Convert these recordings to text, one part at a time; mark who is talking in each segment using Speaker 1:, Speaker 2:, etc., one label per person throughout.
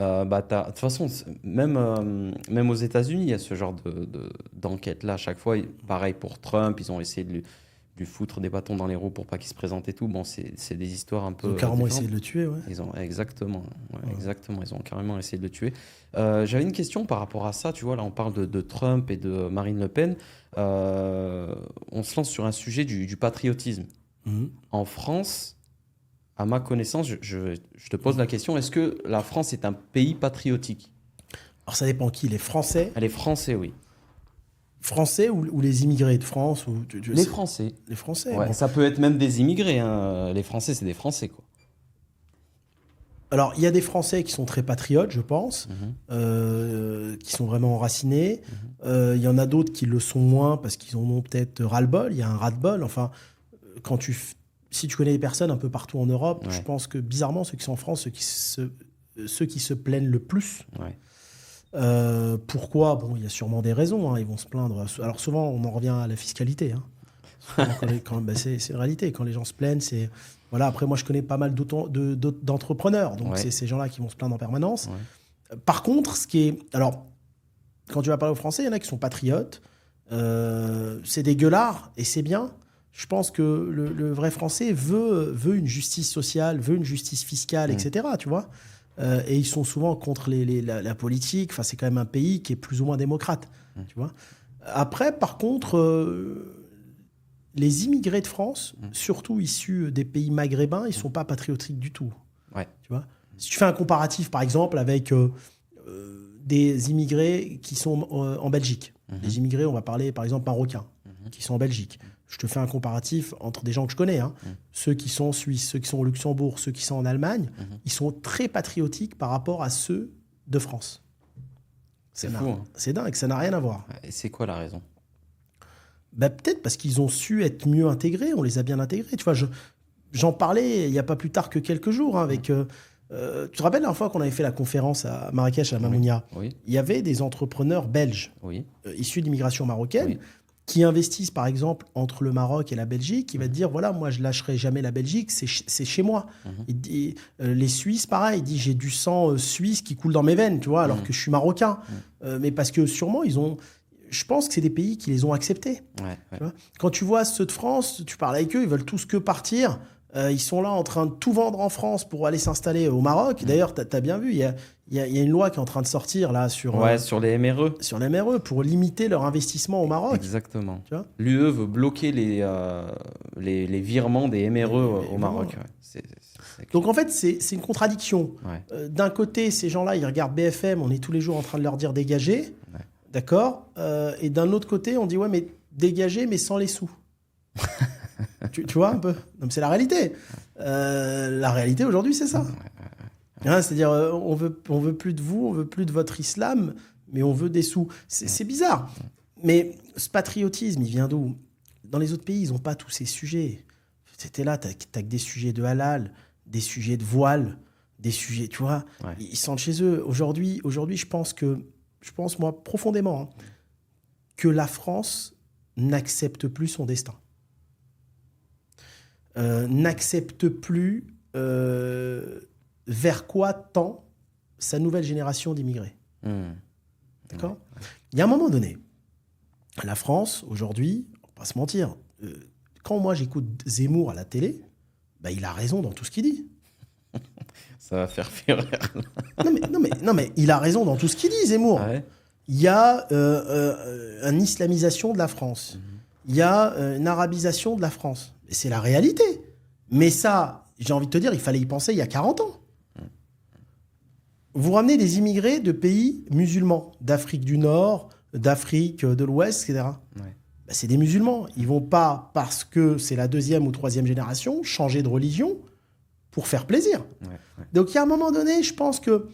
Speaker 1: De toute façon, même aux États-Unis, il y a ce genre d'enquête-là. À chaque fois, pareil pour Trump, ils ont essayé de lui foutre des bâtons dans les roues pour pas qu'il se présente et tout. Bon, c'est des histoires un
Speaker 2: Ils ont
Speaker 1: peu
Speaker 2: carrément essayé
Speaker 1: différentes.
Speaker 2: de le tuer, ouais.
Speaker 1: Exactement, ouais,
Speaker 2: Ouais.
Speaker 1: exactement. Ils ont carrément essayé de le tuer. J'avais une question par rapport à ça. Tu vois, là, on parle de Trump et de Marine Le Pen. On se lance sur un sujet du patriotisme.
Speaker 2: Mhm.
Speaker 1: En France, à ma connaissance, je te pose la question, est-ce que la France est un pays patriotique?
Speaker 2: Alors ça dépend qui, les Français,
Speaker 1: Elle est français, oui.
Speaker 2: Français ou les immigrés de France ou
Speaker 1: Les Français.
Speaker 2: les Français.
Speaker 1: Ouais,
Speaker 2: Bon.
Speaker 1: ça peut être même des immigrés, hein. Les Français, c'est des Français, quoi.
Speaker 2: Alors il y a des Français qui sont très patriotes, je pense,
Speaker 1: Mhm,
Speaker 2: qui sont vraiment enracinés.
Speaker 1: mhm.
Speaker 2: Il y en a d'autres qui le sont moins parce qu'ils en ont peut-être ras-le-bol. Il y a un ras-le-bol. Enfin, quand si tu connais des personnes un peu partout en Europe, je
Speaker 1: Ouais,
Speaker 2: pense que bizarrement ceux qui sont en France, ceux qui se plaignent le plus.
Speaker 1: ouais.
Speaker 2: Pourquoi? Bon, il y a sûrement des raisons, hein. Ils vont se plaindre. Alors souvent, on en revient à la fiscalité, hein. Souvent, c'est une réalité. Quand les gens se plaignent, c'est... Voilà, après, moi, je connais pas mal d'entrepreneurs. Donc,
Speaker 1: Ouais,
Speaker 2: c'est ces gens-là qui vont se plaindre en permanence.
Speaker 1: ouais.
Speaker 2: Par contre, ce qui est... Alors, quand tu vas parler aux Français, il y en a qui sont patriotes. C'est des gueulards, et c'est bien. Je pense que le vrai Français veut une justice sociale, veut une justice fiscale,
Speaker 1: Mm.
Speaker 2: etc. Tu vois. Et ils sont souvent contre la politique. Enfin, c'est quand même un pays qui est plus ou moins démocrate.
Speaker 1: Mm.
Speaker 2: Tu vois. Après, par contre, les immigrés de France,
Speaker 1: Mm.
Speaker 2: surtout issus des pays maghrébins, ils sont pas patriotiques du tout.
Speaker 1: Ouais.
Speaker 2: Tu vois. Si tu fais un comparatif, par exemple, avec des immigrés qui sont en Belgique,
Speaker 1: Mhm,
Speaker 2: des immigrés, on va parler par exemple marocains,
Speaker 1: mhm,
Speaker 2: qui sont en Belgique. Je te fais un comparatif entre des gens que je connais, hein.
Speaker 1: mm.
Speaker 2: Ceux qui sont en Suisse, ceux qui sont au Luxembourg, ceux qui sont en Allemagne,
Speaker 1: Mhm.
Speaker 2: ils sont très patriotiques par rapport à ceux de France.
Speaker 1: C'est
Speaker 2: Ça n'a-
Speaker 1: fou, hein.
Speaker 2: C'est dingue, ça n'a rien à voir.
Speaker 1: Ouais, et c'est quoi la raison?
Speaker 2: Bah, peut-être parce qu'ils ont su être mieux intégrés, on les a bien intégrés. Tu vois, j'en parlais il n'y a pas plus tard que quelques jours, hein, avec... tu te rappelles la dernière fois qu'on avait fait la conférence à Marrakech, à
Speaker 1: Oui,
Speaker 2: Mamounia?
Speaker 1: oui,
Speaker 2: Il y avait des entrepreneurs belges
Speaker 1: oui,
Speaker 2: issus d'immigration marocaine
Speaker 1: oui.
Speaker 2: qui investissent par exemple entre le Maroc et la Belgique, qui va te
Speaker 1: Mhm,
Speaker 2: dire voilà, moi je lâcherai jamais la Belgique, c'est chez moi.
Speaker 1: mhm,
Speaker 2: Il dit, les Suisses, pareil, il dit j'ai du sang suisse qui coule dans mes veines, tu vois, alors
Speaker 1: mhm,
Speaker 2: que je suis marocain.
Speaker 1: mhm.
Speaker 2: Mais parce que sûrement ils ont, je pense que c'est des pays qui les ont acceptés.
Speaker 1: Ouais, ouais.
Speaker 2: Tu vois. Quand tu vois ceux de France, tu parles avec eux, ils veulent tous que partir. Ils sont là en train de tout vendre en France pour aller s'installer au Maroc.
Speaker 1: Mm.
Speaker 2: D'ailleurs, tu as bien vu, il y a une loi qui est en train de sortir là
Speaker 1: Ouais, sur les MRE.
Speaker 2: sur les MRE pour limiter leur investissement au Maroc.
Speaker 1: Exactement.
Speaker 2: Tu vois.
Speaker 1: L'UE veut bloquer les virements des MRE au
Speaker 2: Vraiment.
Speaker 1: Maroc. Ouais. C'est
Speaker 2: Donc
Speaker 1: clair.
Speaker 2: en fait, c'est une contradiction.
Speaker 1: Ouais,
Speaker 2: D'un côté, ces gens-là, ils regardent BFM, on est tous les jours en train de leur dire dégagez,
Speaker 1: ouais.
Speaker 2: d'accord. Et d'un autre côté, on dit ouais, mais dégagez, mais sans les sous. Tu vois un peu? Non, mais c'est la réalité. La réalité aujourd'hui, c'est ça. Hein, c'est-à-dire, on veut plus de vous, on veut plus de votre islam, mais on veut des sous. C'est bizarre. Mais ce patriotisme, il vient d'où? Dans les autres pays, ils n'ont pas tous ces sujets. C'était là, t'as que des sujets de halal, des sujets de voile, des sujets, tu vois,
Speaker 1: Ouais.
Speaker 2: ils sentent chez eux. Aujourd'hui, je pense moi profondément, hein, que la France n'accepte plus son destin. N'accepte plus vers quoi tend sa nouvelle génération d'immigrés.
Speaker 1: Mm.
Speaker 2: D'accord. Il y a un moment donné, la France, aujourd'hui, on va pas se mentir, quand moi j'écoute Zemmour à la télé, bah, il a raison dans tout ce qu'il dit.
Speaker 1: Ça va faire fureur.
Speaker 2: Non, mais il a raison dans tout ce qu'il dit, Zemmour.
Speaker 1: Ah ouais?
Speaker 2: Il y a une islamisation de la France. Il y a une arabisation de la France. Et c'est la réalité. Mais ça, j'ai envie de te dire, il fallait y penser il y a 40 ans. Vous ramenez des immigrés de pays musulmans, d'Afrique du Nord, d'Afrique de l'Ouest, etc.
Speaker 1: Ouais.
Speaker 2: Bah, c'est des musulmans. Ils vont pas, parce que c'est la deuxième ou troisième génération, changer de religion pour faire plaisir.
Speaker 1: Ouais, ouais.
Speaker 2: Donc, il y a un moment donné, je pense que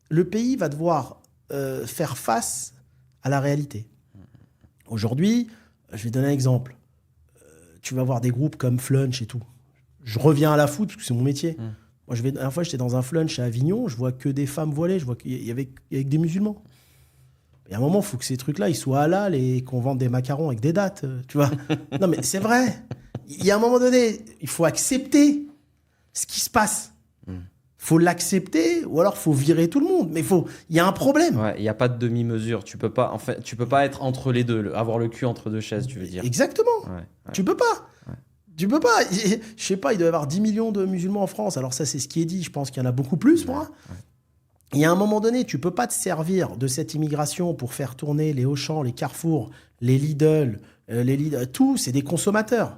Speaker 2: le pays va devoir faire face à la réalité. Aujourd'hui, je vais donner un exemple. Tu vas voir des groupes comme Flunch et tout. Je reviens à la foot, parce que c'est mon métier. Moi, la dernière fois, j'étais dans un Flunch à Avignon, je vois que des femmes voilées, je vois qu'il y avait que des musulmans. Et à un moment, il faut que ces trucs-là, ils soient halal et qu'on vende des macarons avec des dates, tu vois. Non, mais c'est vrai. Il y a un moment donné, il faut accepter ce qui se passe. faut l'accepter ou alors faut virer tout le monde. Mais il y a un problème.
Speaker 1: Ouais, il n'y a pas de demi-mesure. Tu peux pas, en fait, tu peux pas être entre les deux, avoir le cul entre deux chaises, tu veux dire.
Speaker 2: Exactement.
Speaker 1: Ouais.
Speaker 2: Tu peux pas. Tu peux pas. Je sais pas, il doit y avoir 10 millions de musulmans en France. Alors ça, c'est ce qui est dit. Je pense qu'il y en a beaucoup plus, moi. Il y a un moment donné, tu peux pas te servir de cette immigration pour faire tourner les Auchan, les Carrefour, les Lidl, tout, c'est des consommateurs.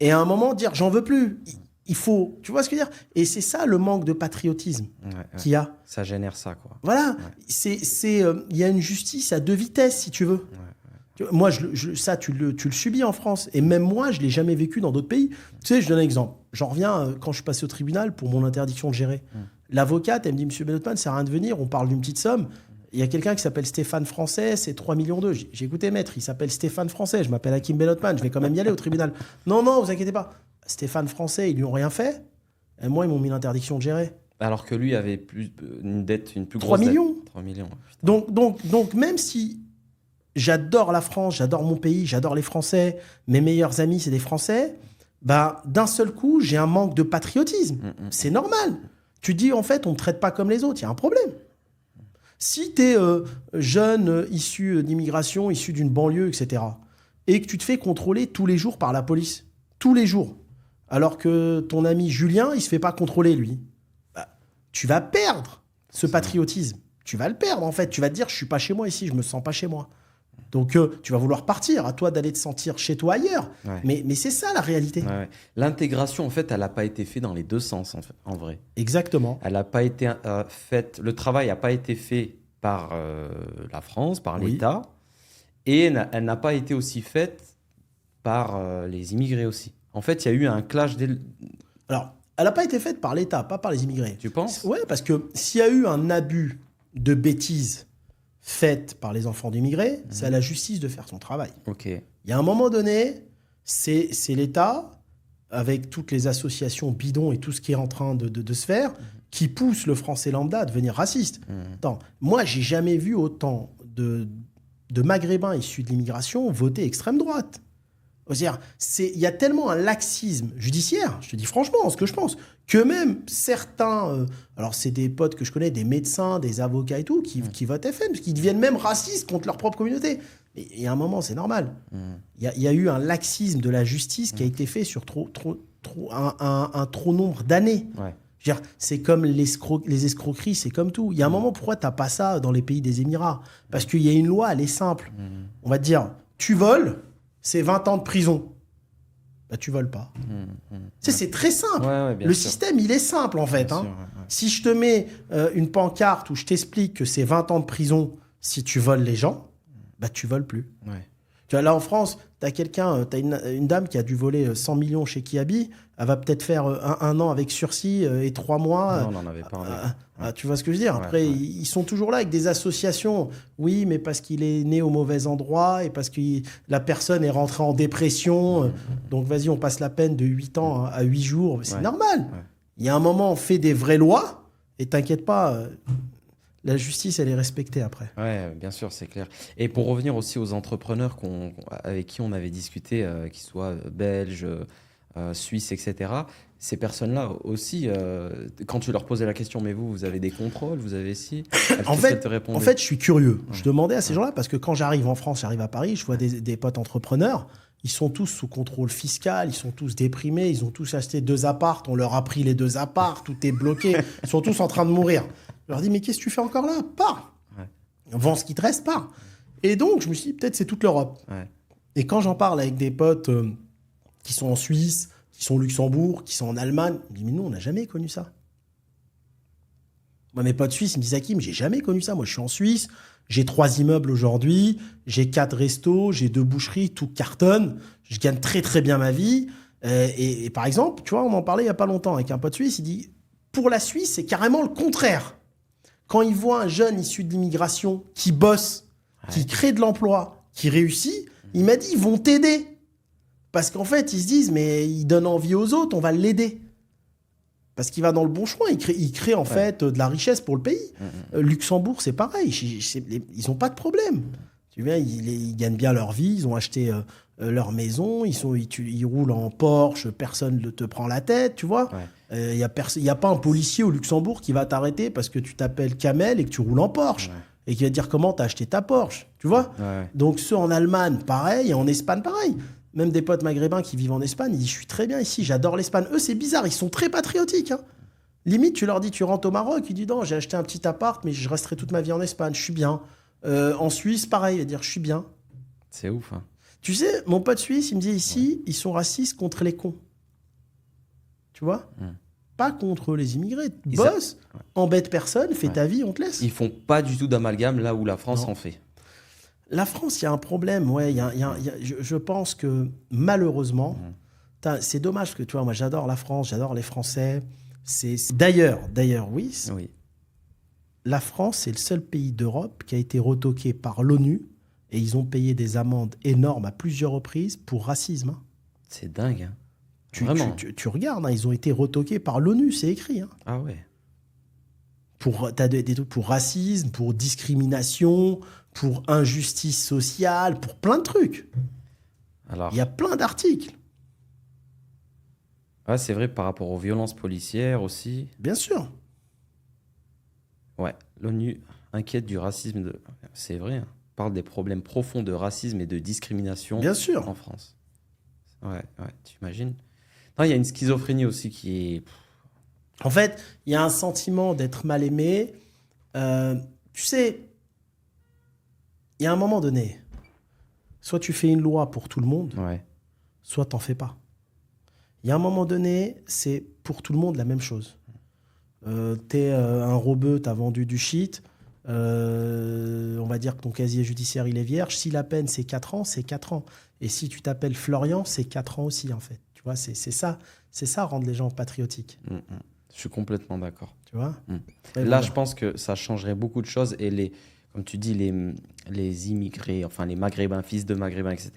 Speaker 2: Et à un moment, dire j'en veux plus. Il faut, tu vois ce que je veux dire? Et c'est ça le manque de patriotisme qu'il y a.
Speaker 1: Ça génère ça, quoi.
Speaker 2: Voilà, il y a une justice à deux vitesses, si tu veux. Moi, ça, tu le subis en France. Et même moi, je ne l'ai jamais vécu dans d'autres pays. Tu sais, je donne un exemple. J'en reviens quand je suis passé au tribunal pour mon interdiction de gérer. L'avocate, elle me dit, Monsieur Bellotman, ça sert à rien de venir, on parle d'une petite somme. Il y a quelqu'un qui s'appelle Stéphane Français, c'est 3,2 millions. J'ai écouté, maître, il s'appelle Stéphane Français, je m'appelle Hakim Bellotman, je vais quand même y aller au tribunal. Non, vous inquiétez pas. Stéphane Français, ils lui ont rien fait. Et moi, ils m'ont mis l'interdiction de gérer.
Speaker 1: Alors que lui avait une plus grosse
Speaker 2: 3 millions.
Speaker 1: Dette. 3 millions.
Speaker 2: Donc, même si j'adore la France, j'adore mon pays, j'adore les Français, mes meilleurs amis, c'est des Français, bah, d'un seul coup, j'ai un manque de patriotisme. C'est normal. Tu dis, en fait, on ne me traite pas comme les autres, il y a un problème. Si tu es jeune, issu d'immigration, issu d'une banlieue, etc., et que tu te fais contrôler tous les jours par la police, tous les jours, alors que ton ami Julien, il ne se fait pas contrôler, lui, bah, tu vas perdre ce patriotisme. Tu vas le perdre, en fait. Tu vas te dire, je ne suis pas chez moi ici, je ne me sens pas chez moi. Donc, tu vas vouloir partir. À toi d'aller te sentir chez toi ailleurs. Ouais. Mais c'est ça, la réalité.
Speaker 1: Ouais. L'intégration, en fait, elle n'a pas été faite dans les deux sens, en vrai.
Speaker 2: Exactement.
Speaker 1: Elle n'a pas été faite... Le travail n'a pas été fait par la France, par l'État. Et elle n'a pas été aussi faite par les immigrés aussi. En fait, il y a eu un clash...
Speaker 2: Alors, elle n'a pas été faite par l'État, pas par les immigrés.
Speaker 1: Tu penses?
Speaker 2: Oui, parce que s'il y a eu un abus de bêtises faite par les enfants d'immigrés, c'est à la justice de faire son travail.
Speaker 1: Okay.
Speaker 2: Il y a un moment donné, c'est l'État, avec toutes les associations bidons et tout ce qui est en train de se faire, qui pousse le français lambda à devenir raciste. Attends, moi, j'ai jamais vu autant de maghrébins issus de l'immigration voter extrême droite. C'est-à-dire, il y a tellement un laxisme judiciaire, je te dis franchement ce que je pense, que même certains, alors c'est des potes que je connais, des médecins, des avocats et tout, qui votent FN, parce qu'ils deviennent même racistes contre leur propre communauté. Mais il y a un moment, c'est normal. Il y a eu un laxisme de la justice qui a été fait sur un trop nombre d'années.
Speaker 1: Ouais.
Speaker 2: C'est comme les escroqueries, c'est comme tout. Il y a un moment, pourquoi tu n'as pas ça dans les pays des Émirats? Parce qu'il y a une loi, elle est simple. On va te dire, tu voles, c'est 20 ans de prison. Bah, tu voles pas. C'est très simple. Le système, il est simple, en fait. Si je te mets une pancarte où je t'explique que c'est 20 ans de prison si tu voles les gens, bah, tu voles plus. Tu vois, là, en France, tu as quelqu'un, tu as une dame qui a dû voler 100 millions chez Kiabi. Elle va peut-être faire un an avec sursis et 3 mois.
Speaker 1: Non, on n'en avait pas.
Speaker 2: Tu vois ce que je veux dire? Après, ils sont toujours là avec des associations. Oui, mais parce qu'il est né au mauvais endroit et parce que la personne est rentrée en dépression. Donc, vas-y, on passe la peine de 8 ans à 8 jours. C'est normal. Il y a un moment, on fait des vraies lois et t'inquiète pas, la justice, elle est respectée après.
Speaker 1: Oui, bien sûr, c'est clair. Et pour revenir aussi aux entrepreneurs avec qui on avait discuté, qu'ils soient belges, suisses, etc., ces personnes-là aussi, quand tu leur posais la question, mais vous avez des contrôles, vous avez
Speaker 2: en fait, je suis curieux. Je demandais à ces gens-là, parce que quand j'arrive en France, j'arrive à Paris, je vois des potes entrepreneurs, ils sont tous sous contrôle fiscal, ils sont tous déprimés, ils ont tous acheté 2 apparts, on leur a pris les 2 apparts, tout est bloqué, ils sont tous en train de mourir. Je leur dis, mais qu'est-ce que tu fais encore là? Pars. Vends ce qui te reste, pars. Et donc, je me suis dit, peut-être c'est toute l'Europe. Et quand j'en parle avec des potes qui sont en Suisse, qui sont au Luxembourg, qui sont en Allemagne, je me dis, mais nous, on n'a jamais connu ça. Moi, mes potes suisses, ils me disent, Hakim, j'ai jamais connu ça. Moi, je suis en Suisse, j'ai 3 immeubles aujourd'hui, j'ai 4 restos, j'ai 2 boucheries, tout cartonne, je gagne très, très bien ma vie. Et par exemple, tu vois, on en parlait il n'y a pas longtemps avec un pote suisse, il dit, pour la Suisse, c'est carrément le contraire. Quand ils voient un jeune issu de l'immigration qui bosse, qui crée de l'emploi, qui réussit, il m'a dit, ils vont t'aider. Parce qu'en fait, ils se disent, mais il donne envie aux autres, on va l'aider. Parce qu'il va dans le bon chemin, il crée en fait de la richesse pour le pays. Luxembourg, c'est pareil, ils n'ont pas de problème. Tu vois, ils gagnent bien leur vie, ils ont acheté leur maison, ils roulent en Porsche, personne ne te prend la tête, tu vois. Il y a pas un policier au Luxembourg qui va t'arrêter parce que tu t'appelles Kamel et que tu roules en Porsche.
Speaker 1: Ouais.
Speaker 2: Et qui va te dire comment t'as acheté ta Porsche. Tu vois?
Speaker 1: Ouais.
Speaker 2: Donc ceux en Allemagne, pareil. Et en Espagne, pareil. Même des potes maghrébins qui vivent en Espagne, ils disent je suis très bien ici, j'adore l'Espagne. Eux, c'est bizarre, ils sont très patriotiques. Hein. Limite, tu leur dis tu rentres au Maroc, ils disent non, j'ai acheté un petit appart, mais je resterai toute ma vie en Espagne, je suis bien. En Suisse, pareil, ils vont dire je suis bien.
Speaker 1: C'est ouf. Hein.
Speaker 2: Tu sais, mon pote suisse, il me dit ici, ils sont racistes contre les cons. Tu vois? Pas contre les immigrés. Bosse, embête personne, fais ta vie, on te laisse.
Speaker 1: Ils font pas du tout d'amalgame là où la France en fait.
Speaker 2: La France, il y a un problème. Ouais, je pense que malheureusement, c'est dommage parce que tu vois, moi j'adore la France, j'adore les Français. D'ailleurs, oui. La France, c'est le seul pays d'Europe qui a été retoqué par l'ONU et ils ont payé des amendes énormes à plusieurs reprises pour racisme. Hein.
Speaker 1: C'est dingue. Hein.
Speaker 2: Vraiment. Tu regardes, hein, ils ont été retoqués par l'ONU, c'est écrit. Hein.
Speaker 1: Ah ouais.
Speaker 2: T'as des trucs pour racisme, pour discrimination, pour injustice sociale, pour plein de trucs.
Speaker 1: Alors,
Speaker 2: il y a plein d'articles.
Speaker 1: Ouais, c'est vrai par rapport aux violences policières aussi.
Speaker 2: Bien sûr.
Speaker 1: Ouais, l'ONU inquiète du racisme. C'est vrai. Hein. Parle des problèmes profonds de racisme et de discrimination
Speaker 2: Bien sûr.
Speaker 1: En France. Ouais, tu imagines. Non, il y a une schizophrénie aussi qui est...
Speaker 2: En fait, il y a un sentiment d'être mal aimé. Tu sais, il y a un moment donné, soit tu fais une loi pour tout le monde, soit t'en fais pas. Il y a un moment donné, c'est pour tout le monde la même chose. T'es un robeux, t'as vendu du shit, on va dire que ton casier judiciaire il est vierge. Si la peine c'est 4 ans, c'est 4 ans. Et si tu t'appelles Florian, c'est 4 ans aussi en fait. Tu vois, c'est ça rendre les gens patriotiques.
Speaker 1: Je suis complètement d'accord.
Speaker 2: Tu vois.
Speaker 1: Là, voilà. Je pense que ça changerait beaucoup de choses et comme tu dis, les immigrés, enfin les maghrébins, fils de maghrébins, etc.